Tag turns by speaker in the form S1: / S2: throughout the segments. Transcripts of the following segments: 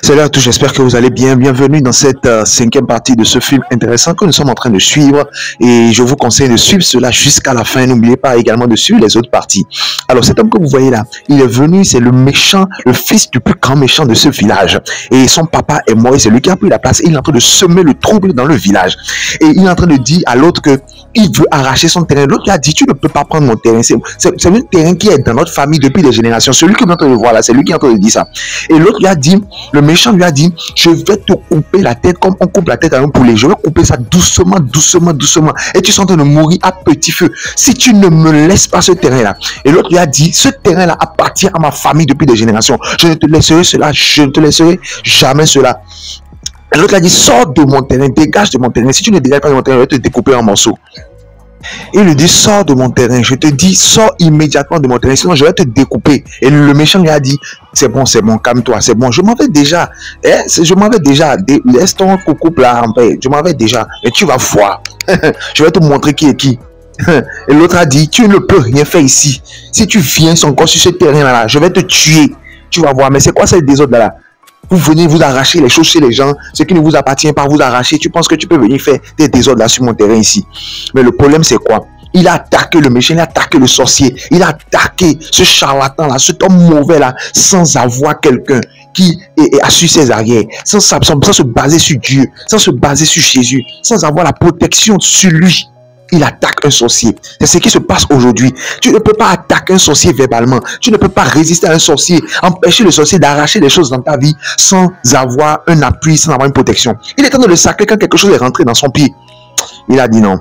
S1: Salut à tous, j'espère que vous allez bien. Bienvenue dans cette cinquième partie de ce film intéressant que nous sommes en train de suivre. Et je vous conseille de suivre cela jusqu'à la fin. N'oubliez pas également de suivre les autres parties. Alors cet homme que vous voyez là, il est venu, c'est le méchant, le fils du plus grand méchant de ce village. Et son papa est mort, c'est lui qui a pris la place. Et il est en train de semer le trouble dans le village. Et il est en train de dire à l'autre que il veut arracher son terrain. L'autre lui a dit, tu ne peux pas prendre mon terrain. C'est un terrain qui est dans notre famille depuis des générations. Celui que vous êtes en train de voir là, c'est lui qui est en train de dire ça. Et l'autre lui a dit, le méchant lui a dit, je vais te couper la tête comme on coupe la tête à un poulet. Je vais couper ça doucement, doucement, doucement. Et tu es en train de mourir à petit feu. Si tu ne me laisses pas ce terrain-là. Et l'autre lui a dit, ce terrain-là appartient à ma famille depuis des générations. Je ne te laisserai cela, je ne te laisserai jamais cela. Et l'autre a dit, sors de mon terrain, dégage de mon terrain. Si tu ne dégages pas de mon terrain, je vais te découper en morceaux. Il lui dit, sors de mon terrain. Je te dis, sors immédiatement de mon terrain, sinon je vais te découper. Et le méchant lui a dit, c'est bon, calme-toi, c'est bon. Je m'en vais déjà. Je m'en vais déjà. Laisse ton couple là en paix. Je m'en vais déjà. Mais tu vas voir. Je vais te montrer qui est qui. Et l'autre a dit, tu ne peux rien faire ici. Si tu viens encore sur ce terrain-là, je vais te tuer. Tu vas voir. Mais c'est quoi cette désordre là? Vous venez vous arracher les choses chez les gens, ce qui ne vous appartient pas, vous arracher. Tu penses que tu peux venir faire des désordres là sur mon terrain ici. Mais le problème c'est quoi? Il a attaqué le méchant, il a attaqué le sorcier, il a attaqué ce charlatan là, cet homme mauvais là, sans avoir quelqu'un qui a su ses arrières, sans se baser sur Dieu, sans se baser sur Jésus, sans avoir la protection sur lui. Il attaque un sorcier. C'est ce qui se passe aujourd'hui. Tu ne peux pas attaquer un sorcier verbalement. Tu ne peux pas résister à un sorcier, empêcher le sorcier d'arracher des choses dans ta vie sans avoir un appui, sans avoir une protection. Il est temps de le sacrer quand quelque chose est rentré dans son pied. Il a dit non.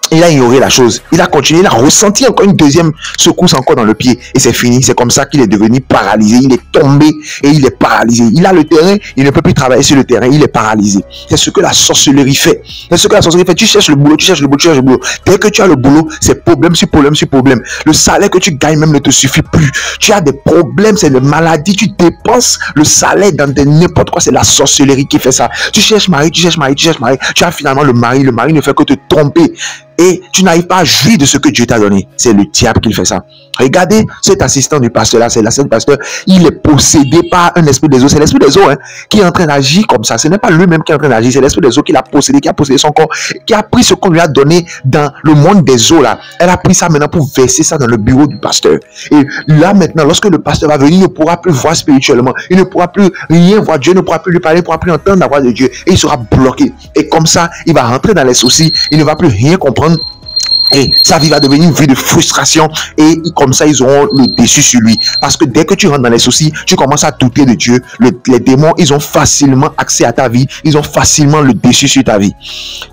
S1: Il a ignoré la chose. Il a continué, il a ressenti encore une deuxième secousse encore dans le pied. Et c'est fini. C'est comme ça qu'il est devenu paralysé. Il est tombé et il est paralysé. Il a le terrain, il ne peut plus travailler sur le terrain. Il est paralysé. C'est ce que la sorcellerie fait. C'est ce que la sorcellerie fait. Tu cherches le boulot, tu cherches le boulot, tu cherches le boulot. Dès que tu as le boulot, c'est problème sur problème sur problème. Le salaire que tu gagnes même ne te suffit plus. Tu as des problèmes, c'est des maladies. Tu dépenses le salaire dans n'importe quoi. C'est la sorcellerie qui fait ça. Tu cherches mari, tu cherches mari, tu cherches mari. Tu as finalement le mari. Le mari ne fait que te tromper. Et tu n'arrives pas à jouir de ce que Dieu t'a donné. C'est le diable qui fait ça. Regardez cet assistant du pasteur là, c'est l'assistant du pasteur. Il est possédé par un esprit des eaux. C'est l'esprit des eaux qui est en train d'agir comme ça. Ce n'est pas lui-même qui est en train d'agir. C'est l'esprit des eaux qui l'a possédé, qui a possédé son corps, qui a pris ce qu'on lui a donné dans le monde des eaux là. Elle a pris ça maintenant pour verser ça dans le bureau du pasteur. Et là maintenant, lorsque le pasteur va venir, il ne pourra plus voir spirituellement. Il ne pourra plus rien voir. Dieu ne pourra plus lui parler, il ne pourra plus entendre la voix de Dieu. Et il sera bloqué. Et comme ça, il va rentrer dans les soucis. Il ne va plus rien comprendre. Et sa vie va devenir une vie de frustration. Et comme ça, ils auront le dessus sur lui. Parce que dès que tu rentres dans les soucis, tu commences à douter de Dieu. Les démons, ils ont facilement accès à ta vie. Ils ont facilement le dessus sur ta vie.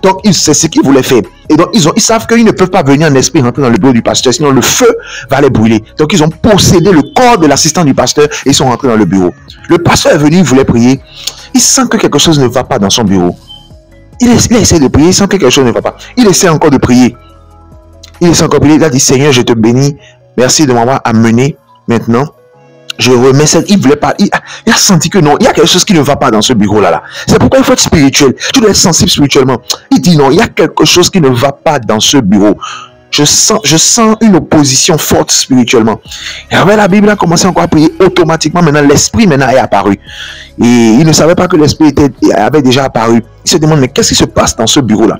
S1: Donc, c'est ce qu'ils voulaient faire. Et donc, ils savent qu'ils ne peuvent pas venir en esprit rentrer dans le bureau du pasteur. Sinon, le feu va les brûler. Donc, ils ont possédé le corps de l'assistant du pasteur et ils sont rentrés dans le bureau. Le pasteur est venu, il voulait prier. Il sent que quelque chose ne va pas dans son bureau. Il essaie de prier, il sent que quelque chose ne va pas. Il essaie encore de prier. Il a dit, Seigneur, je te bénis. Merci de m'avoir amené maintenant. Je remets cette... Il voulait pas... Il a senti que non, il y a quelque chose qui ne va pas dans ce bureau-là. C'est pourquoi il faut être spirituel. Tu dois être sensible spirituellement. Il dit non, il y a quelque chose qui ne va pas dans ce bureau. Je sens une opposition forte spirituellement. Et après, la Bible a commencé encore à prier automatiquement. Maintenant, l'esprit maintenant est apparu. Et il ne savait pas que l'esprit avait déjà apparu. Il se demande, mais qu'est-ce qui se passe dans ce bureau-là?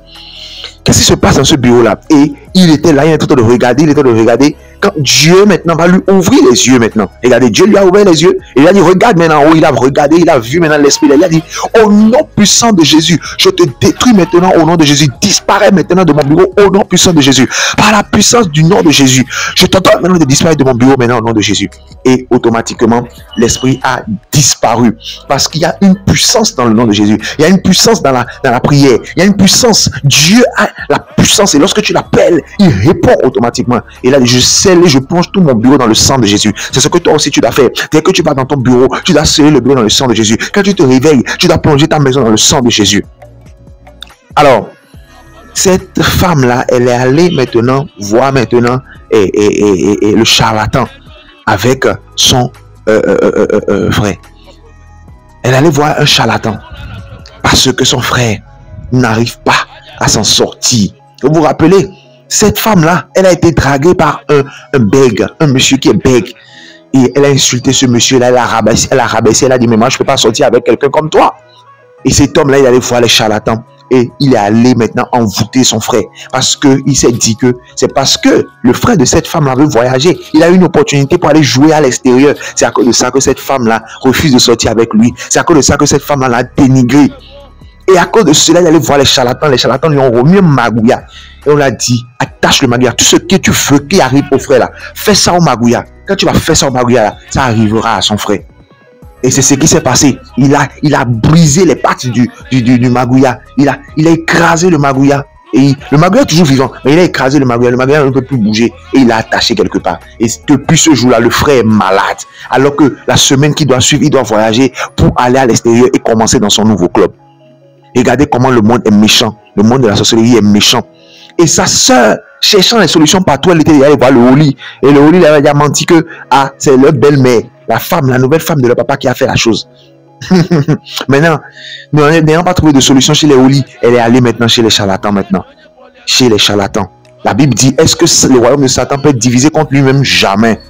S1: Qu'est-ce qui se passe dans ce bureau-là? Et il était là, il était en train de regarder, Quand Dieu maintenant va lui ouvrir les yeux maintenant. Regardez, Dieu lui a ouvert les yeux. Et il a dit, regarde maintenant en haut, il a regardé, il a vu maintenant l'esprit. Il a dit, au nom puissant de Jésus, je te détruis maintenant au nom de Jésus. Disparais maintenant de mon bureau au nom puissant de Jésus. Par la puissance du nom de Jésus. Je t'entends maintenant de disparaître de mon bureau maintenant au nom de Jésus. Et automatiquement, l'esprit a disparu. Parce qu'il y a une puissance dans le nom de Jésus. Il y a une puissance dans la prière. Il y a une puissance. Dieu a la puissance. Et lorsque tu l'appelles, il répond automatiquement. Et là, je scelle et je plonge tout mon bureau dans le sang de Jésus. C'est ce que toi aussi tu dois faire. Dès que tu vas dans ton bureau, tu dois sceller le bureau dans le sang de Jésus. Quand tu te réveilles, tu dois plonger ta maison dans le sang de Jésus. Alors, cette femme-là, elle est allée maintenant voir maintenant le charlatan avec son frère. Elle allait voir un charlatan parce que son frère n'arrive pas à s'en sortir. Vous vous rappelez, cette femme-là, elle a été draguée par un bègue, un monsieur qui est bègue. Et elle a insulté ce monsieur-là, elle a rabaissé, elle a dit, mais moi, je ne peux pas sortir avec quelqu'un comme toi. Et cet homme-là, il allait voir les charlatans. Et il est allé maintenant envoûter son frère. Parce qu'il s'est dit que c'est parce que le frère de cette femme avait voyagé. Il a eu une opportunité pour aller jouer à l'extérieur. C'est à cause de ça que cette femme-là refuse de sortir avec lui. C'est à cause de ça que cette femme-là l'a dénigré. Et à cause de cela, il allait voir les charlatans. Les charlatans lui ont remis un magouilla. Et on l'a dit, attache le magouilla. Tout ce que tu veux qui arrive au frère là, fais ça au magouilla. Quand tu vas faire ça au magouilla là, ça arrivera à son frère. Et c'est ce qui s'est passé. Il a brisé les pattes du magouilla. Il a écrasé le magouilla. Et le magouilla est toujours vivant. Mais il a écrasé le magouilla. Le magouilla ne peut plus bouger. Et il l'a attaché quelque part. Et depuis ce jour-là, le frère est malade. Alors que la semaine qui doit suivre, il doit voyager pour aller à l'extérieur et commencer dans son nouveau club. Et regardez comment le monde est méchant. Le monde de la sorcellerie est méchant. Et sa sœur, cherchant les solutions partout, elle était allée voir le Oli. Et le Oli lui a menti que c'est leur belle-mère. La femme, la nouvelle femme de leur papa qui a fait la chose. Maintenant, n'ayant pas trouvé de solution chez les Oli, elle est allée maintenant chez les charlatans maintenant. Chez les charlatans. La Bible dit, est-ce que le royaume de Satan peut être divisé contre lui-même? Jamais.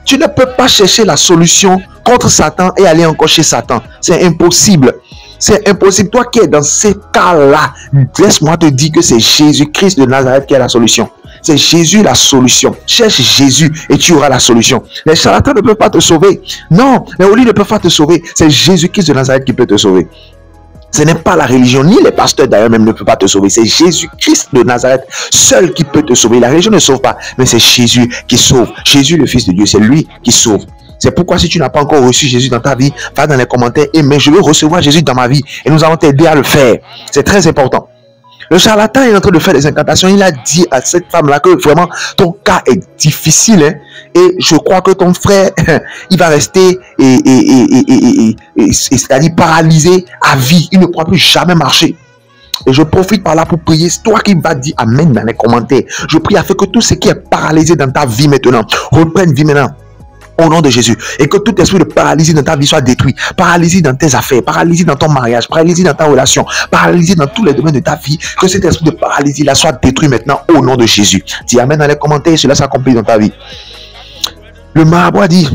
S1: Tu ne peux pas chercher la solution contre Satan et aller encore chez Satan. C'est impossible. C'est impossible. Toi qui es dans ces cas-là, laisse-moi te dire que c'est Jésus-Christ de Nazareth qui est la solution. C'est Jésus la solution. Cherche Jésus et tu auras la solution. Les charlatans ne peuvent pas te sauver. Non, les Oli ne peuvent pas te sauver. C'est Jésus-Christ de Nazareth qui peut te sauver. Ce n'est pas la religion, ni les pasteurs d'ailleurs même ne peuvent pas te sauver. C'est Jésus-Christ de Nazareth seul qui peut te sauver. La religion ne sauve pas, mais c'est Jésus qui sauve. Jésus, le Fils de Dieu, c'est lui qui sauve. C'est pourquoi si tu n'as pas encore reçu Jésus dans ta vie, va dans les commentaires et mais je veux recevoir Jésus dans ma vie. Et nous allons t'aider à le faire. C'est très important. Le charlatan est en train de faire des incantations. Il a dit à cette femme-là que vraiment ton cas est difficile. Hein, et je crois que ton frère, il va rester c'est-à-dire paralysé à vie. Il ne pourra plus jamais marcher. Et je profite par là pour prier. C'est toi qui vas dire Amen dans les commentaires. Je prie afin que tout ce qui est paralysé dans ta vie maintenant reprenne vie maintenant. Au nom de Jésus. Et que tout esprit de paralysie dans ta vie soit détruit. Paralysie dans tes affaires. Paralysie dans ton mariage. Paralysie dans ta relation. Paralysie dans tous les domaines de ta vie. Que cet esprit de paralysie là soit détruit maintenant au nom de Jésus. Dis Amen dans les commentaires et cela s'accomplit dans ta vie. Le marabout a dit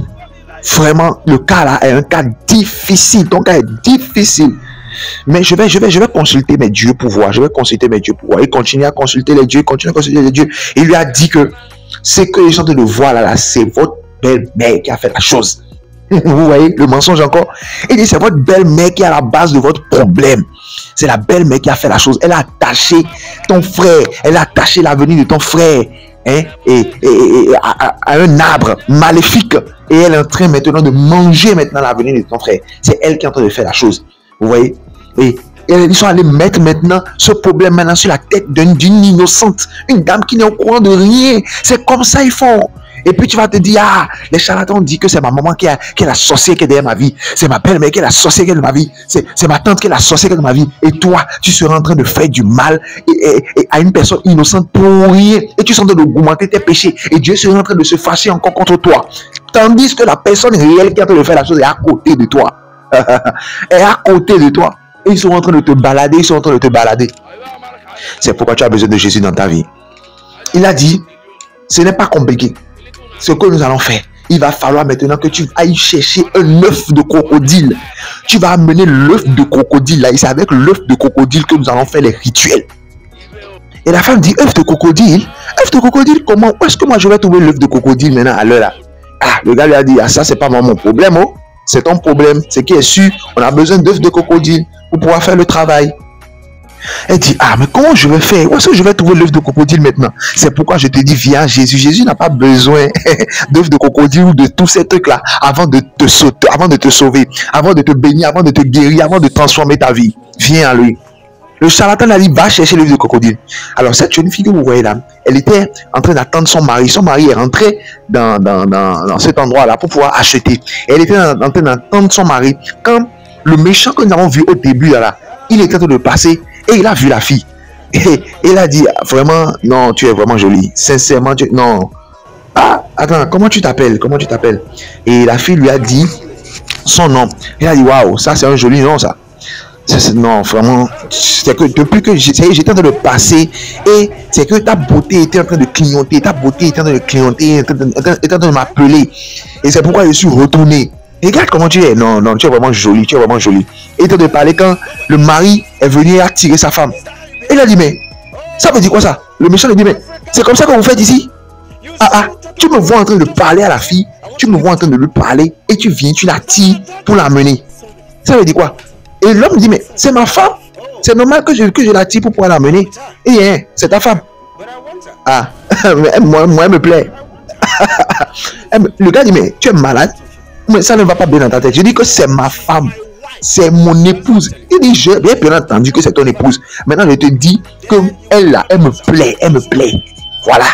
S1: vraiment le cas là est un cas difficile. Ton cas est difficile. Mais je vais consulter mes dieux pour voir. Je vais consulter mes dieux pour voir. Il continue à consulter les dieux. Il continue à consulter les dieux. Il lui a dit que ce que les gens de voir là, c'est votre belle-mère qui a fait la chose. Vous voyez le mensonge encore. Il dit c'est votre belle-mère qui est à la base de votre problème. C'est la belle-mère qui a fait la chose. Elle a attaché ton frère. Elle a attaché l'avenir de ton frère hein, à un arbre maléfique. Et elle est en train maintenant de manger maintenant l'avenir de ton frère. C'est elle qui est en train de faire la chose. Vous voyez. Et ils sont allés mettre maintenant ce problème maintenant sur la tête d'une innocente. Une dame qui n'est au courant de rien. C'est comme ça ils font. Et puis tu vas te dire, les charlatans disent que c'est ma maman qui est la sorcière qui est derrière ma vie. C'est ma belle-mère qui est la sorcière qui est de ma vie. C'est ma tante qui est la sorcière qui est de ma vie. Et toi, tu seras en train de faire du mal et à une personne innocente pour rien. Et tu seras en train d'augmenter tes péchés. Et Dieu sera en train de se fâcher encore contre toi. Tandis que la personne réelle qui est en train de faire la chose est à côté de toi. Est à côté de toi. Et ils sont en train de te balader. Ils sont en train de te balader. C'est pourquoi tu as besoin de Jésus dans ta vie. Il a dit, ce n'est pas compliqué. Ce que nous allons faire, il va falloir maintenant que tu ailles chercher un œuf de crocodile. Tu vas amener l'œuf de crocodile là. Et c'est avec l'œuf de crocodile que nous allons faire les rituels. Et la femme dit, œuf de crocodile? Œuf de crocodile, comment? Où est-ce que moi je vais trouver l'œuf de crocodile maintenant à l'heure là? Le gars lui a dit, ça c'est pas mon problème. Oh. C'est ton problème. C'est qui est sûr, on a besoin d'œuf de crocodile pour pouvoir faire le travail. Elle dit, mais comment je vais faire? Où est-ce que je vais trouver l'œuf de crocodile maintenant? C'est pourquoi je te dis, viens Jésus. Jésus n'a pas besoin d'œuf de crocodile ou de tous ces trucs-là avant de te sauter, avant de te sauver, avant de te bénir, avant de te guérir, avant de transformer ta vie. Viens à lui. Le charlatan a dit, va chercher l'œuf de crocodile. Alors, cette jeune fille que vous voyez là, elle était en train d'attendre son mari. Son mari est rentré dans cet endroit-là pour pouvoir acheter. Elle était en train d'attendre son mari. Quand le méchant que nous avons vu au début là, il était en train de passer. Et il a vu la fille. Et il a dit, vraiment, non, tu es vraiment jolie. Sincèrement, non. Attends, comment tu t'appelles? Comment tu t'appelles? Et la fille lui a dit son nom. Il a dit, waouh, ça c'est un joli nom, ça. Non, vraiment, c'est que depuis que j'étais en train de passer, et c'est que ta beauté était en train de clignoter, ta beauté était en train de clignoter, était en train de m'appeler. Et c'est pourquoi je suis retourné. Et regarde comment tu es. Non, non, tu es vraiment jolie, tu es vraiment jolie. Et il était de parler quand le mari est venu attirer sa femme. Et il a dit, mais ça veut dire quoi ça? Le méchant lui dit, mais c'est comme ça que vous faites ici? Ah ah, tu me vois en train de parler à la fille, tu me vois en train de lui parler, et tu viens, tu l'attires pour l'amener. Ça veut dire quoi? Et l'homme dit, mais c'est ma femme. C'est normal que je l'attire pour pouvoir l'amener. Et hein, c'est ta femme. Ah, moi, elle me plaît. Le gars dit, mais tu es malade. Mais ça ne va pas bien dans ta tête. Je dis que c'est ma femme. C'est mon épouse. Il dit, j'ai bien entendu que c'est ton épouse. Maintenant, je te dis que elle là, elle me plaît. Elle me plaît. Voilà.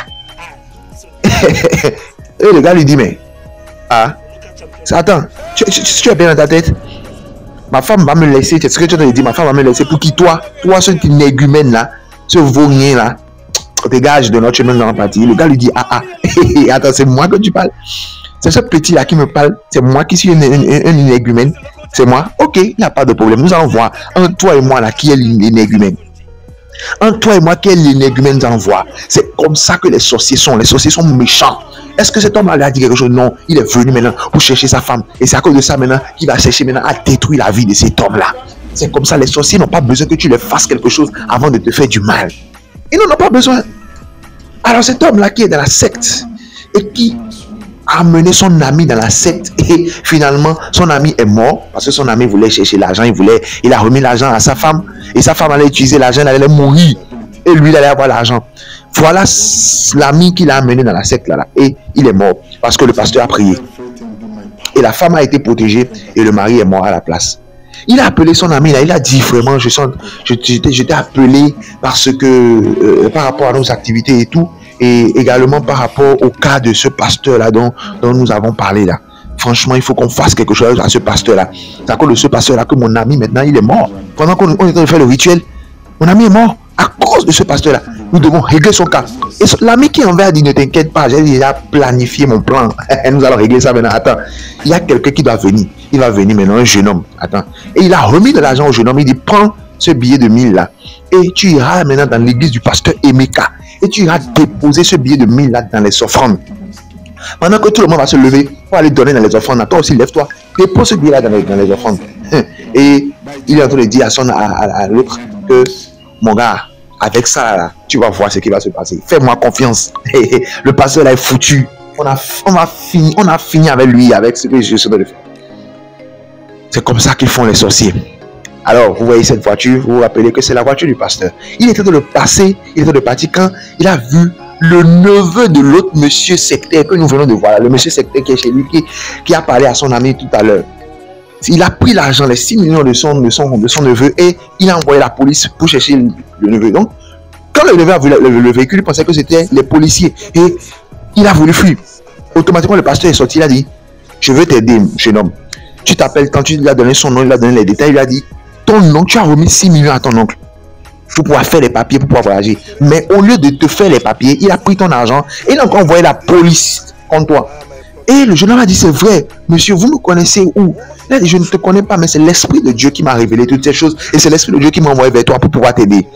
S1: Et le gars lui dit, mais ah, attends, tu es bien dans ta tête? Ma femme va me laisser, c'est ce que tu as dit, ma femme va me laisser pour qui toi, ce énégumène là, ce vaurien là, dégage de notre chemin dans la partie. Le gars lui dit, ah ah, attends, c'est moi que tu parles. C'est ce petit là qui me parle, c'est moi qui suis un énégumène, c'est moi. Ok, il n'y a pas de problème, nous allons voir, entre toi et moi là, qui est l'énégumène. Entre toi et moi, qui est l'énégumène, nous allons voir. C'est comme ça que les sorciers sont méchants. Est-ce que cet homme-là a dit quelque chose? Non, il est venu maintenant pour chercher sa femme. Et c'est à cause de ça maintenant qu'il va chercher maintenant à détruire la vie de cet homme-là. C'est comme ça, les sorciers n'ont pas besoin que tu leur fasses quelque chose avant de te faire du mal. Ils n'en ont pas besoin. Alors cet homme-là qui est dans la secte et qui a amené son ami dans la secte et finalement son ami est mort parce que son ami voulait chercher l'argent, il a remis l'argent à sa femme et sa femme allait utiliser l'argent, elle allait mourir et lui il allait avoir l'argent. Voilà l'ami qu'il a amené dans la secte là, et il est mort parce que le pasteur a prié. Et la femme a été protégée et le mari est mort à la place. Il a appelé son ami là, il a dit vraiment, je t'ai appelé parce que par rapport à nos activités et tout, et également par rapport au cas de ce pasteur là dont nous avons parlé là. Franchement, il faut qu'on fasse quelque chose à ce pasteur là. C'est à cause de ce pasteur là que mon ami maintenant il est mort. Pendant qu'on est en train de faire le rituel, mon ami est mort à cause de ce pasteur là. Nous devons régler son cas. Et l'ami qui en a dit, ne t'inquiète pas, j'ai déjà planifié mon plan. Nous allons régler ça maintenant. Attends, il y a quelqu'un qui doit venir. Il va venir maintenant, un jeune homme. Attends. Et il a remis de l'argent au jeune homme. Il dit, prends ce billet de 1000 là. Et tu iras maintenant dans l'église du pasteur Emeka. Et tu iras déposer ce billet de 1000 là dans les offrandes. Pendant que tout le monde va se lever pour aller donner dans les offrandes. Toi aussi, lève-toi. Dépose ce billet là dans les offrandes. Et il est en train de dire à l'autre que, mon gars, avec ça, là, tu vas voir ce qui va se passer. Fais-moi confiance. Le pasteur là est foutu. On a fini avec lui, avec ce que je suis en train de faire. C'est comme ça qu'ils font les sorciers. Alors, vous voyez cette voiture, vous vous rappelez que c'est la voiture du pasteur. Il était de passer, il était de partir quand il a vu le neveu de l'autre monsieur sectaire que nous venons de voir. Le monsieur sectaire qui est chez lui, qui a parlé à son ami tout à l'heure. Il a pris l'argent, les 6 millions de son neveu, et il a envoyé la police pour chercher le neveu. Donc, quand le neveu a vu le véhicule, il pensait que c'était les policiers. Et il a voulu fuir. Automatiquement, le pasteur est sorti, il a dit, je veux t'aider, jeune homme. Tu t'appelles, quand tu lui as donné son nom, il lui a donné les détails, il lui a dit, ton oncle, tu as remis 6 millions à ton oncle pour pouvoir faire les papiers, pour pouvoir voyager. Mais au lieu de te faire les papiers, il a pris ton argent et il a encore envoyé la police contre toi. Et le jeune homme a dit, c'est vrai, monsieur, vous me connaissez où? Il a dit, je ne te connais pas, mais c'est l'Esprit de Dieu qui m'a révélé toutes ces choses. Et c'est l'Esprit de Dieu qui m'a envoyé vers toi pour pouvoir t'aider.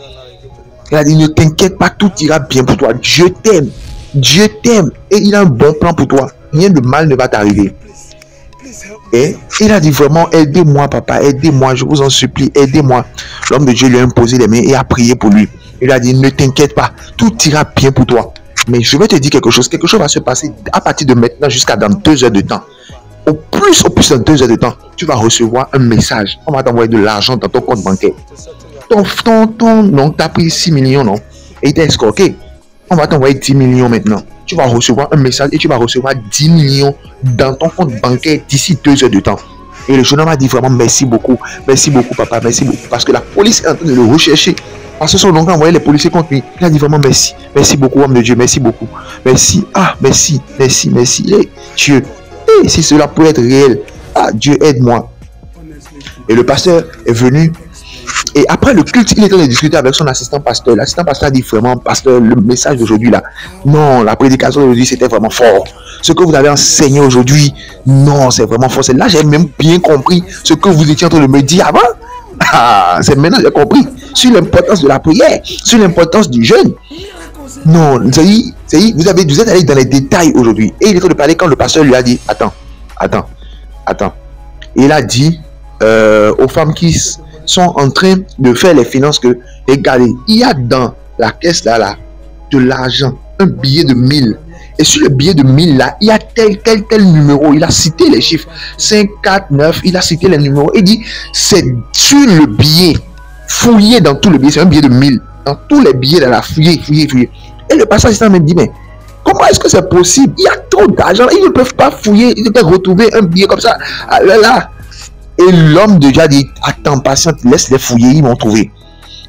S1: Il a dit, ne t'inquiète pas, tout ira bien pour toi. Dieu t'aime. Dieu t'aime. Et il a un bon plan pour toi. Rien de mal ne va t'arriver. Et il a dit vraiment, aidez-moi papa, aidez-moi, je vous en supplie, aidez-moi. L'homme de Dieu lui a imposé les mains et a prié pour lui. Il a dit, ne t'inquiète pas, tout ira bien pour toi. Mais je vais te dire quelque chose va se passer à partir de maintenant jusqu'à dans 2 heures de temps. Au plus dans 2 heures de temps, tu vas recevoir un message. On va t'envoyer de l'argent dans ton compte bancaire. Non, tu as pris 6 millions, non? Et il t'a escroqué. On va t'envoyer 10 millions maintenant. Tu vas recevoir un message et tu vas recevoir 10 millions dans ton compte bancaire d'ici 2 heures de temps. Et le jeune homme a dit vraiment merci beaucoup papa, merci beaucoup. Parce que la police est en train de le rechercher. Parce que son oncle a envoyé les policiers contre lui. Il a dit vraiment merci. Merci beaucoup, homme de Dieu, merci beaucoup. Merci. Ah, merci. Et Dieu. Et si cela peut être réel, ah, Dieu aide-moi. Et le pasteur est venu. Et après le culte, il était en train de discuter avec son assistant pasteur. L'assistant pasteur a dit vraiment, pasteur, le message d'aujourd'hui là, non, la prédication d'aujourd'hui c'était vraiment fort. Ce que vous avez enseigné aujourd'hui, non, c'est vraiment fort. C'est là j'ai même bien compris ce que vous étiez en train de me dire avant. Ah, c'est maintenant j'ai compris. Sur l'importance de la prière, sur l'importance du jeûne. Non, vous êtes allé dans les détails aujourd'hui. Et il est en train de parler quand le pasteur lui a dit, attends. Il a dit aux femmes qui sont en train de faire les finances que, regardez, il y a dans la caisse là, de l'argent, un billet de 1000. Et sur le billet de 1000 là, il y a tel numéro. Il a cité les chiffres 5, 4, 9. Il a cité les numéros. Il dit, c'est sur le billet. Fouillez dans tout le billet. C'est un billet de 1000. Dans tous les billets, là, fouillez. Et le pasteur assistant me dit, mais comment est-ce que c'est possible? Il y a trop d'argent. Ils ne peuvent pas fouiller. Ils peuvent retrouver un billet comme ça. Là. Et l'homme de Dieu a dit, attends, patiente, laisse-les fouiller. Ils vont trouver.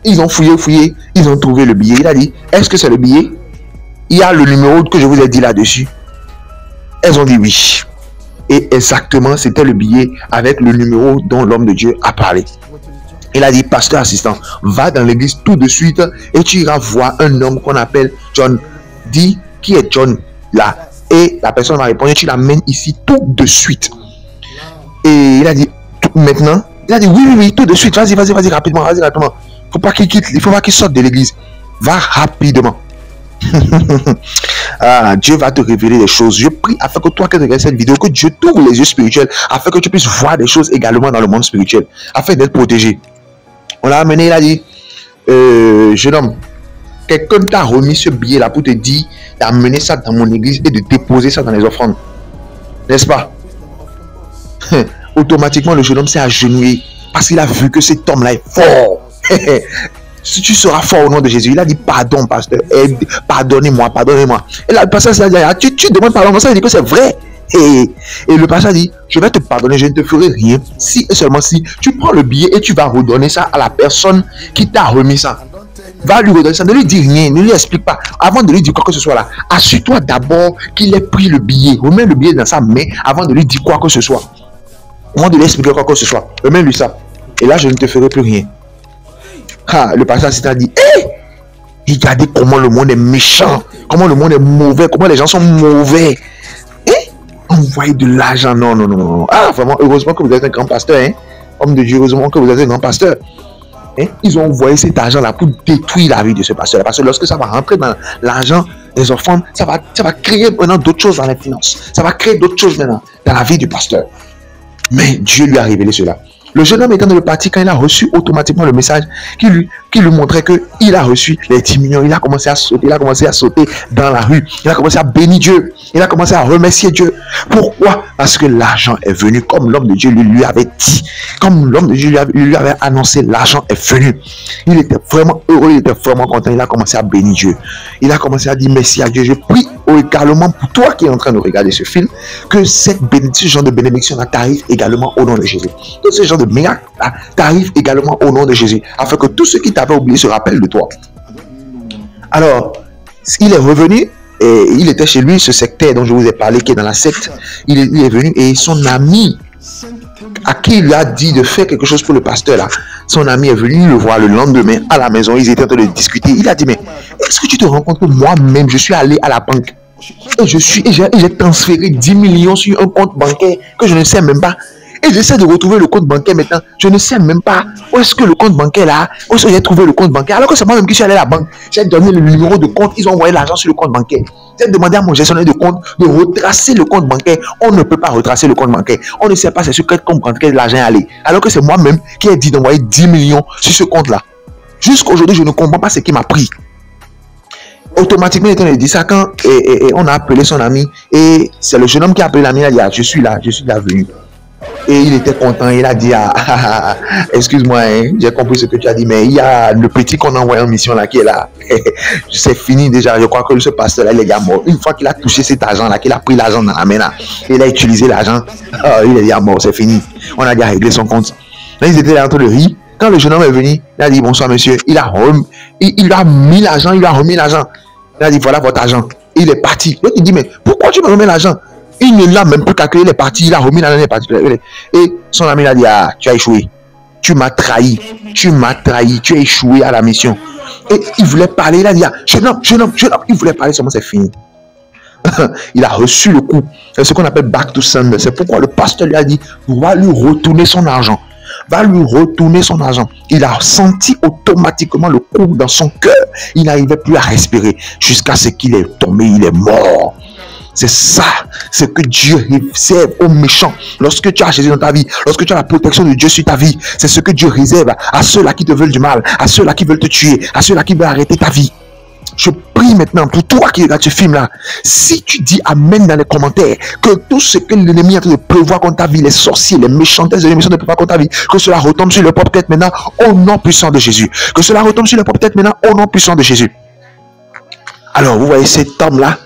S1: Ils ont fouillé. Ils ont trouvé le billet. Il a dit, est-ce que c'est le billet? Il y a le numéro que je vous ai dit là-dessus. Elles ont dit oui. Et exactement, c'était le billet avec le numéro dont l'homme de Dieu a parlé. Il a dit, pasteur assistant, va dans l'église tout de suite et tu iras voir un homme qu'on appelle John. Dis, qui est John là? Et la personne m'a répondu, tu l'amènes ici tout de suite. Et il a dit, maintenant? Il a dit, oui, tout de suite. Vas-y, rapidement. Faut pas qu'il quitte, il faut pas qu'il sorte de l'église. Va rapidement. Dieu va te révéler des choses. Je prie afin que toi qui regardes cette vidéo, que Dieu t'ouvre les yeux spirituels, afin que tu puisses voir des choses également dans le monde spirituel, afin d'être protégé. On l'a amené, il a dit, jeune homme, quelqu'un t'a remis ce billet là pour te dire d'amener ça dans mon église et de déposer ça dans les offrandes, n'est-ce pas? Automatiquement le jeune homme s'est agenouillé parce qu'il a vu que cet homme là est fort. Si tu seras fort au nom de Jésus. Il a dit, pardon, pasteur. Pardonnez-moi. Et là, le pasteur s'est dit, tu demandes pardon. Ça veut dire que c'est vrai. Et le pasteur dit, je vais te pardonner, je ne te ferai rien. Si et seulement si tu prends le billet et tu vas redonner ça à la personne qui t'a remis ça. Va lui redonner ça. Ne lui dis rien. Ne lui explique pas. Avant de lui dire quoi que ce soit là, assure-toi d'abord qu'il ait pris le billet. Remets le billet dans sa main avant de lui dire quoi que ce soit. Avant de lui expliquer quoi que ce soit. Remets-lui ça. Et là, je ne te ferai plus rien. Le pasteur assistant a dit, regardez comment le monde est méchant, comment le monde est mauvais, comment les gens sont mauvais. Envoyer de l'argent, non. Vraiment, heureusement que vous êtes un grand pasteur, homme de Dieu, heureusement que vous êtes un grand pasteur. Ils ont envoyé cet argent-là pour détruire la vie de ce pasteur. Parce que lorsque ça va rentrer dans l'argent des offrandes, ça va créer maintenant d'autres choses dans les finances. Ça va créer d'autres choses maintenant dans la vie du pasteur. Mais Dieu lui a révélé cela. Le jeune homme étant dans le parti, quand il a reçu automatiquement le message qui lui montrait qu'il a reçu les 10 millions, il a commencé à sauter dans la rue, il a commencé à bénir Dieu, il a commencé à remercier Dieu. Pourquoi? Parce que l'argent est venu, comme l'homme de Dieu lui avait dit, comme l'homme de Dieu lui avait annoncé, l'argent est venu. Il était vraiment heureux, il était vraiment content, il a commencé à bénir Dieu. Il a commencé à dire merci à Dieu. Je prie également pour toi qui es en train de regarder ce film, que ce genre de bénédiction t'arrive également au nom de Jésus. Que ce genre de miracle t'arrive également au nom de Jésus, afin que tous ceux qui t'avaient oublié se rappellent de toi. Alors, il est revenu et il était chez lui, ce sectaire dont je vous ai parlé, qui est dans la secte. Il est venu et son ami, à qui il lui a dit de faire quelque chose pour le pasteur là, son ami est venu le voir le lendemain à la maison. Ils étaient en train de discuter. Il a dit, mais est-ce que tu te rends compte que moi-même je suis allé à la banque et j'ai transféré 10 millions sur un compte bancaire que je ne sais même pas. Et j'essaie de retrouver le compte bancaire maintenant. Je ne sais même pas où est-ce que le compte bancaire là, où est-ce que j'ai trouvé le compte bancaire. Alors que c'est moi-même qui suis allé à la banque. J'ai donné le numéro de compte. Ils ont envoyé l'argent sur le compte bancaire. J'ai demandé à mon gestionnaire de compte de retracer le compte bancaire. On ne peut pas retracer le compte bancaire. On ne sait pas c'est sur quel compte bancaire l'argent est allé. Alors que c'est moi-même qui ai dit d'envoyer 10 millions sur ce compte-là. Jusqu'aujourd'hui, je ne comprends pas ce qui m'a pris. Automatiquement, il a dit ça quand on a appelé son ami. Et c'est le jeune homme qui a appelé l'ami. Il a dit, je suis là venu. Et il était content, il a dit, excuse-moi, j'ai compris ce que tu as dit, mais il y a le petit qu'on a envoyé en mission là qui est là. C'est fini déjà, je crois que ce pasteur-là, il est déjà mort. Une fois qu'il a touché cet argent-là, qu'il a pris l'argent dans la main là, il a utilisé l'argent, il est déjà mort, c'est fini. On a déjà réglé son compte. Là, ils étaient là en train de rire. Quand le jeune homme est venu, il a dit, bonsoir monsieur, il a mis l'argent, il a remis l'argent. Il a dit, voilà votre argent. Et il est parti. L'autre, il dit, mais pourquoi tu me remets l'argent? Il ne l'a même plus calculé, il est parti, il a remis l'argent, il est parti. Et son ami a dit, tu as échoué. Tu m'as trahi, tu as échoué à la mission. Et il voulait parler, il a dit, jeune homme, il voulait parler, seulement c'est fini. Il a reçu le coup. C'est ce qu'on appelle back to sender. C'est pourquoi le pasteur lui a dit, on va lui retourner son argent. va lui retourner son argent. Il a senti automatiquement le coup dans son cœur. Il n'arrivait plus à respirer jusqu'à ce qu'il est tombé, il est mort. C'est ça, c'est que Dieu réserve aux méchants. Lorsque tu as Jésus dans ta vie, lorsque tu as la protection de Dieu sur ta vie, c'est ce que Dieu réserve à ceux-là qui te veulent du mal, à ceux-là qui veulent te tuer, à ceux-là qui veulent arrêter ta vie. Je prie maintenant pour toi qui regarde ce film-là. Si tu dis Amen dans les commentaires, que tout ce que l'ennemi est en train de prévoir contre ta vie, les sorciers, les méchantesses de l'émission de prévoir contre ta vie, que cela retombe sur le propre tête maintenant au nom puissant de Jésus. Que cela retombe sur le propre tête maintenant au nom puissant de Jésus. Alors, vous voyez cet homme-là,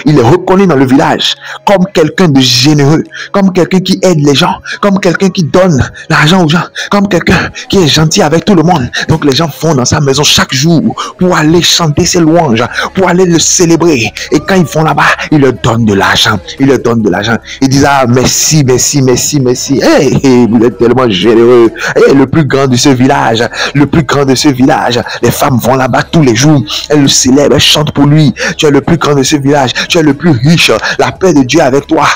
S1: il est reconnu dans le village comme quelqu'un de généreux, comme quelqu'un qui aide les gens, comme quelqu'un qui donne l'argent aux gens, comme quelqu'un qui est gentil avec tout le monde. Donc, les gens vont dans sa maison chaque jour pour aller chanter ses louanges, pour aller le célébrer. Et quand ils vont là-bas, ils leur donnent de l'argent. Ils leur donnent de l'argent. Ils disent, ah, merci, merci, merci, merci. Hey, vous êtes tellement généreux. Hey, le plus grand de ce village, le plus grand de ce village. Les femmes vont là-bas tous les jours. Elles le célèbrent. Chante pour lui. Tu es le plus grand de ce village. Tu es le plus riche. La paix de Dieu avec toi.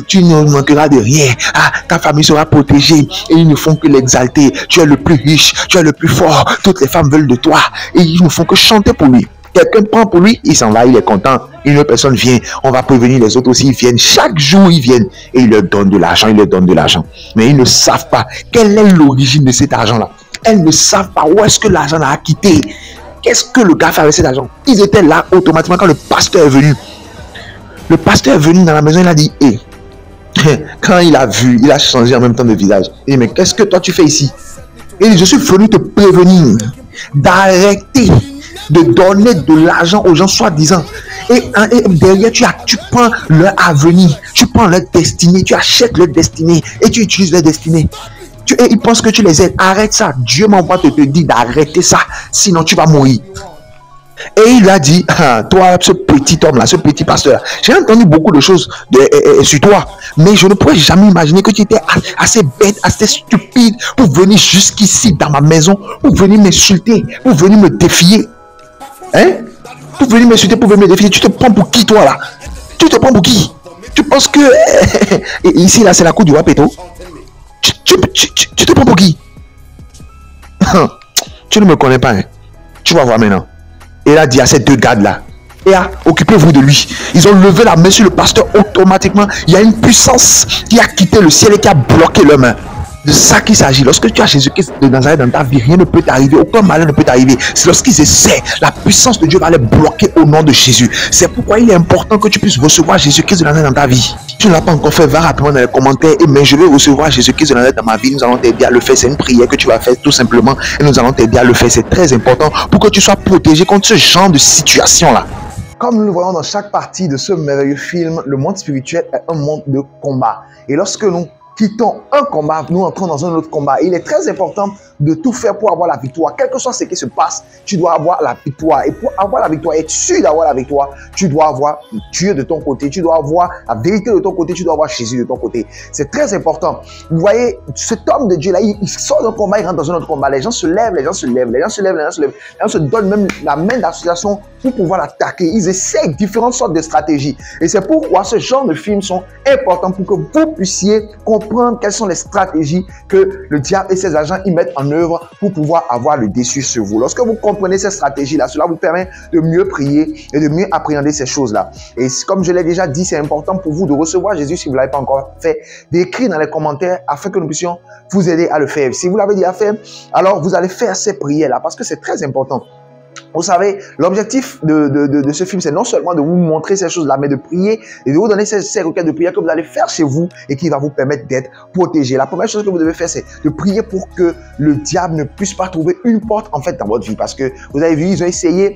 S1: Tu ne manqueras de rien. Ah, ta famille sera protégée. Et ils ne font que l'exalter. Tu es le plus riche. Tu es le plus fort. Toutes les femmes veulent de toi. Et ils ne font que chanter pour lui. Quelqu'un prend pour lui, il s'en va, il est content. Une autre personne vient. On va prévenir les autres aussi. Ils viennent. Chaque jour, ils viennent. Et ils leur donnent de l'argent. Ils leur donnent de l'argent. Mais ils ne savent pas quelle est l'origine de cet argent-là. Elles ne savent pas où est-ce que l'argent a quitté. Qu'est-ce que le gars fait avec cet argent? Ils étaient là automatiquement quand le pasteur est venu. Le pasteur est venu dans la maison, il a dit, hé, quand il a vu, il a changé en même temps de visage. Et mais qu'est-ce que toi tu fais ici? Il dit, je suis venu te prévenir d'arrêter de donner de l'argent aux gens soi-disant. Et derrière, tu prends leur avenir, tu prends leur destinée, tu achètes leur destinée et tu utilises leur destinée. Et ils pensent que tu les aides. Arrête ça. Dieu m'envoie te dire d'arrêter ça. Sinon, tu vas mourir. Et il a dit, ah, toi, ce petit homme-là, ce petit pasteur, j'ai entendu beaucoup de choses sur toi. Mais je ne pourrais jamais imaginer que tu étais assez bête, assez stupide pour venir jusqu'ici dans ma maison, pour venir m'insulter, pour venir me défier. Hein? Pour venir m'insulter, pour venir me défier. Tu te prends pour qui, toi, là? Tu te prends pour qui? Tu penses que... ici, là, c'est la cour du roi Péto. Tu te prends pour qui? Tu ne me connais pas, hein? Tu vas voir maintenant. Et il a dit à ces deux gardes-là, et occupez-vous de lui. Ils ont levé la main sur le pasteur automatiquement. Il y a une puissance qui a quitté le ciel et qui a bloqué leurs mains. De ça qu'il s'agit. Lorsque tu as Jésus-Christ de Nazareth dans ta vie, rien ne peut t'arriver, aucun malheur ne peut t'arriver. C'est lorsqu'ils essaient, la puissance de Dieu va les bloquer au nom de Jésus. C'est pourquoi il est important que tu puisses recevoir Jésus-Christ de Nazareth dans ta vie. Si tu ne l'as pas encore fait, va rapidement dans les commentaires et mais je vais recevoir Jésus-Christ de Nazareth dans ma vie. Nous allons t'aider à le faire. C'est une prière que tu vas faire tout simplement et nous allons t'aider à le faire. C'est très important pour que tu sois protégé contre ce genre de situation-là. Comme nous le voyons dans chaque partie de ce merveilleux film, le monde spirituel est un monde de combat. Et lorsque nous quittons un combat, nous entrons dans un autre combat. Il est très important de tout faire pour avoir la victoire. Quel que soit ce qui se passe, tu dois avoir la victoire. Et pour avoir la victoire, être sûr d'avoir la victoire, tu dois avoir Dieu de ton côté, tu dois avoir la vérité de ton côté, tu dois avoir Jésus de ton côté. C'est très important. Vous voyez, cet homme de Dieu là, il sort d'un combat, il rentre dans un autre combat. Les gens se lèvent, les gens se lèvent, les gens se lèvent, les gens se lèvent. Les gens se donnent même la main d'association pour pouvoir l'attaquer. Ils essaient différentes sortes de stratégies. Et c'est pourquoi ce genre de films sont importants pour que vous puissiez comprendre quelles sont les stratégies que le diable et ses agents y mettent en œuvre pour pouvoir avoir le dessus sur vous. Lorsque vous comprenez ces stratégies-là, cela vous permet de mieux prier et de mieux appréhender ces choses-là. Et comme je l'ai déjà dit, c'est important pour vous de recevoir Jésus si vous ne l'avez pas encore fait, d'écrire dans les commentaires afin que nous puissions vous aider à le faire. Si vous l'avez déjà fait, alors vous allez faire ces prières-là parce que c'est très important. Vous savez, l'objectif de ce film, c'est non seulement de vous montrer ces choses-là, mais de prier et de vous donner ces requêtes de prière que vous allez faire chez vous et qui va vous permettre d'être protégé. La première chose que vous devez faire, c'est de prier pour que le diable ne puisse pas trouver une porte en fait dans votre vie. Parce que vous avez vu, ils ont essayé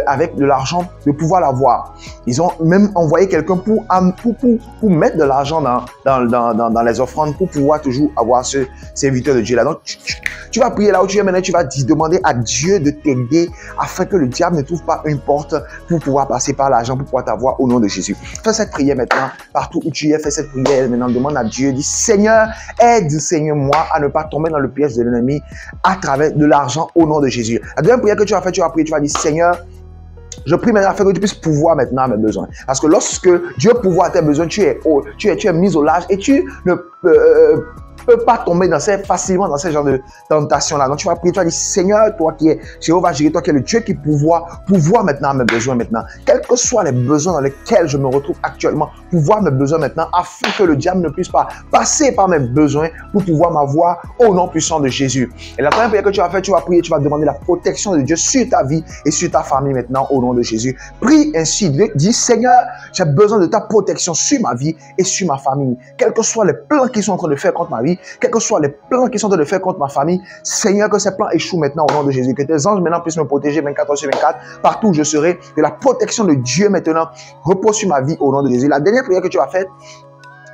S1: avec de l'argent de pouvoir l'avoir. Ils ont même envoyé quelqu'un pour mettre de l'argent dans les offrandes pour pouvoir toujours avoir ce serviteur de Dieu-là. Donc, tu vas prier là où tu es maintenant, tu vas demander à Dieu de t'aider afin que le diable ne trouve pas une porte pour pouvoir passer par l'argent, pour pouvoir t'avoir au nom de Jésus. Fais cette prière maintenant, partout où tu es, fais cette prière maintenant, demande à Dieu, dis Seigneur, aide Seigneur moi à ne pas tomber dans le piège de l'ennemi à travers de l'argent au nom de Jésus. La deuxième prière que tu vas faire, tu vas prier, tu vas dire Seigneur, je prie maintenant afin que tu puisses pouvoir maintenant à mes besoins. Parce que lorsque Dieu pourvoit à tes besoins, tu es mis au large et tu ne peux pas tomber facilement dans ce genre de tentation-là. Donc, tu vas prier, tu vas dire, Seigneur, toi qui es Jéhovah Jireh, toi qui es le Dieu qui pourvoit maintenant à mes besoins maintenant. Quels que soient les besoins dans lesquels je me retrouve actuellement, pouvoir mes besoins maintenant, afin que le diable ne puisse pas passer par mes besoins pour pouvoir m'avoir au nom puissant de Jésus. Et la première prière que tu vas faire, tu vas prier, tu vas demander la protection de Dieu sur ta vie et sur ta famille maintenant au nom de Jésus. Prie ainsi, dis, Seigneur, j'ai besoin de ta protection sur ma vie et sur ma famille. Quels que soient les plans qu'ils sont en train de faire contre ma vie, quels que soient les plans qu'ils sont en train de faire contre ma famille, Seigneur, que ces plans échouent maintenant au nom de Jésus. Que tes anges maintenant puissent me protéger 24 heures sur 24, partout où je serai. Que la protection de Dieu maintenant repose sur ma vie au nom de Jésus. La dernière prière que tu vas faire,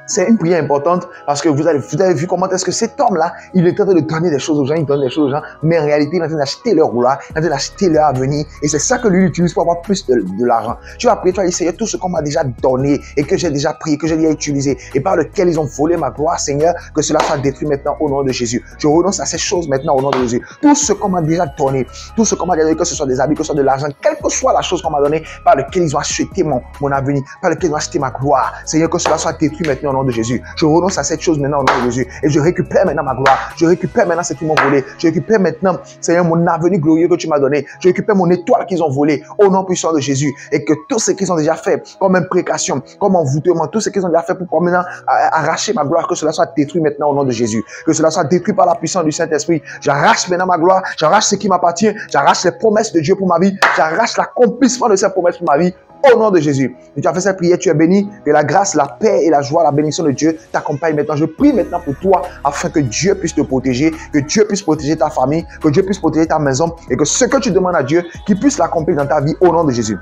S1: c'est une prière importante parce que vous avez vu comment est-ce que cet homme-là, il est en train de donner des choses aux gens, il donne des choses aux gens, mais en réalité, il est en train d'acheter leur gloire, il est en train d'acheter leur avenir et c'est ça que lui utilise pour avoir plus de l'argent. Tu vas prier, tu vas dire, Seigneur, tout ce qu'on m'a déjà donné et que j'ai déjà pris, que j'ai déjà utilisé et par lequel ils ont volé ma gloire, Seigneur, que cela soit détruit maintenant au nom de Jésus. Je renonce à ces choses maintenant au nom de Jésus. Tout ce qu'on m'a déjà donné, tout ce qu'on m'a donné, que ce soit des habits, que ce soit de l'argent, quelle que soit la chose qu'on m'a donnée, par lequel ils ont acheté mon avenir, par lequel ils ont acheté ma gloire, Seigneur, que cela soit détruit maintenant au nom de Jésus. Je renonce à cette chose maintenant au nom de Jésus. Et je récupère maintenant ma gloire. Je récupère maintenant ce qu'ils m'ont volé. Je récupère maintenant, Seigneur, mon avenir glorieux que tu m'as donné. Je récupère mon étoile qu'ils ont volé au nom puissant de Jésus. Et que tout ce qu'ils ont déjà fait, comme imprécation, comme envoûtement, tout ce qu'ils ont déjà fait pour maintenant arracher ma gloire, que cela soit détruit maintenant au nom de Jésus. Que cela soit détruit par la puissance du Saint-Esprit. J'arrache maintenant ma gloire. J'arrache ce qui m'appartient. J'arrache les promesses de Dieu pour ma vie. J'arrache l'accomplissement de ces promesses pour ma vie. Au nom de Jésus. Et tu as fait cette prière, tu es béni. Que la grâce, la paix et la joie, la bénédiction de Dieu t'accompagnent maintenant. Je prie maintenant pour toi afin que Dieu puisse te protéger, que Dieu puisse protéger ta famille, que Dieu puisse protéger ta maison et que ce que tu demandes à Dieu, qu'il puisse l'accomplir dans ta vie au nom de Jésus.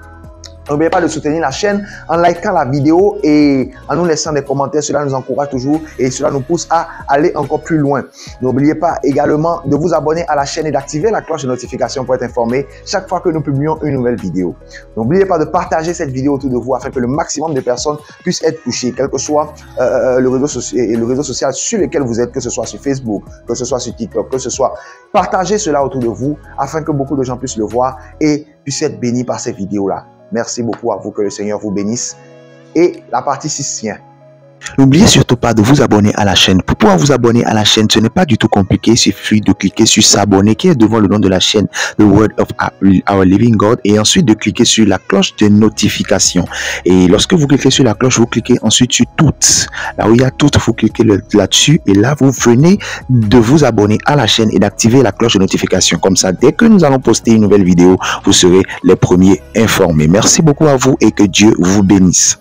S1: N'oubliez pas de soutenir la chaîne en likant la vidéo et en nous laissant des commentaires. Cela nous encourage toujours et cela nous pousse à aller encore plus loin. N'oubliez pas également de vous abonner à la chaîne et d'activer la cloche de notification pour être informé chaque fois que nous publions une nouvelle vidéo. N'oubliez pas de partager cette vidéo autour de vous afin que le maximum de personnes puissent être touchées, quel que soit le réseau social sur lequel vous êtes, que ce soit sur Facebook, que ce soit sur TikTok, que ce soit. Partagez cela autour de vous afin que beaucoup de gens puissent le voir et puissent être bénis par ces vidéos-là. Merci beaucoup à vous, que le Seigneur vous bénisse. Et la partie 6 tient.
S2: N'oubliez surtout pas de vous abonner à la chaîne. Pour pouvoir vous abonner à la chaîne, ce n'est pas du tout compliqué. Il suffit de cliquer sur s'abonner qui est devant le nom de la chaîne The Word of Our Living God et ensuite de cliquer sur la cloche de notification. Et lorsque vous cliquez sur la cloche, vous cliquez ensuite sur toutes. Là où il y a toutes, vous cliquez là-dessus et là vous venez de vous abonner à la chaîne et d'activer la cloche de notification. Comme ça, dès que nous allons poster une nouvelle vidéo, vous serez les premiers informés. Merci beaucoup à vous et que Dieu vous bénisse.